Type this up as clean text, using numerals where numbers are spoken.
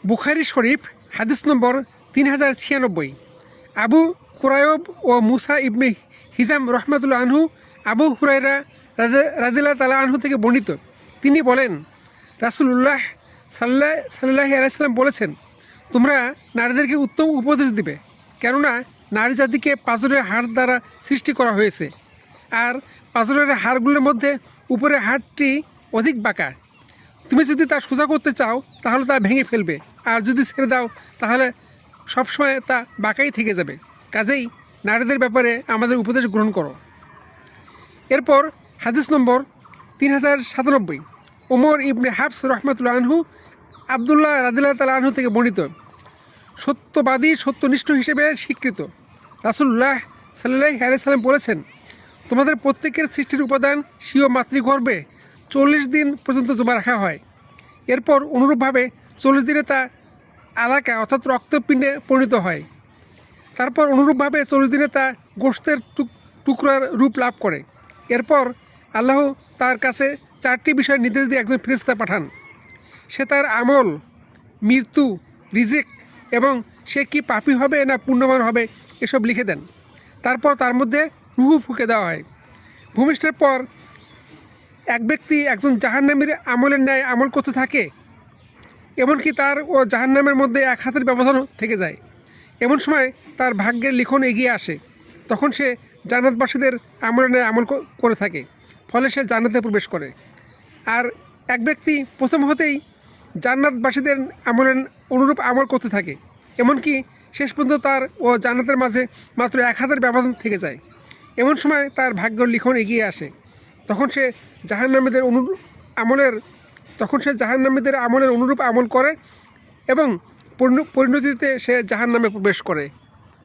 বুখারী শরীফ হাদিস নম্বর 3096। আবু কুরায়ব ও মুসা ইবনে হিজাম রহমাতুল্লাহ আনহু আবু হুরায়রা রাদিয়াল্লাহু তাআলা আনহু থেকে বর্ণিত। তিনি বলেন, রাসূলুল্লাহ সাল্লাল্লাহু আলাইহি ওয়াসাল্লাম বলেছেন, তোমরা নারীদেরকে উত্তম উপদেশ দিবে, কেননা নারী জাতিকে পাঁজরের হাড় দ্বারা সৃষ্টি করা হয়েছে, আর পাঁজরের হাড়গুলোর মধ্যে উপরের হাড়টি অধিক বাঁকা। তুমি যদি তা সোজা করতে চাও তাহলে তা ভেঙে ফেলবে, আর যদি ছেড়ে দাও তাহলে সবসময় তা বাঁকাই থেকে যাবে। কাজেই নারীদের ব্যাপারে আমাদের উপদেশ গ্রহণ করো। এরপর হাদিস নম্বর 3097। ওমর ইবনে হাফস রহমাতুল্লাহ আনহু আবদুল্লাহ রাদিয়াল্লাহু তাআলা আনহু থেকে বর্ণিত। সত্যবাদী সত্যনিষ্ঠ হিসেবে স্বীকৃত রাসূলুল্লাহ সাল্লাল্লাহু আলাইহি ওয়াসাল্লাম বলেছেন, তোমাদের প্রত্যেকের সৃষ্টির উপাদান স্বীয় মাতৃগর্ভে 40 দিন পর্যন্ত জমা রাখা হয়। এরপর অনুরূপভাবে 40 দিনে তা আলাকা অর্থাৎ রক্তপিণ্ডে পরিণত হয়। তারপর অনুরূপভাবে 40 দিনে তা গোশতের টুকরার রূপ লাভ করে। এরপর আল্লাহ তার কাছে 4টি বিষয় নির্দেশ দিয়ে একজন ফেরেশতা পাঠান। সে তার আমল, মৃত্যু, রিজিক এবং সে কি পাপী হবে না পুণ্যবান হবে এসব লিখে দেন। তারপর তার মধ্যে রূহ ফুঁকে দেওয়া হয়। ভূমিষ্ঠের পর এক ব্যক্তি একজন জাহান্নামীর আমলের ন্যায় আমল করতে থাকে, এমনকি তার ও জাহান্নামের মধ্যে এক হাতের ব্যবধান থেকে যায়। এমন সময় তার ভাগ্যের লিখন এগিয়ে আসে, তখন সে জান্নাতবাসীদের আমলের ন্যায় আমল করে থাকে, ফলে সে জান্নাতে প্রবেশ করে। আর এক ব্যক্তি প্রথম হতেই জান্নাতবাসীদের আমলের অনুরূপ আমল করতে থাকে, এমনকি শেষ পর্যন্ত তার ও জান্নাতের মাঝে মাত্র এক হাতের ব্যবধান থেকে যায়। এমন সময় তার ভাগ্যের লিখন এগিয়ে আসে, তখন সে জাহান্নামীদের আমলের অনুরূপ আমল করে এবং পরিণতিতে সে জাহান্নামে প্রবেশ করে।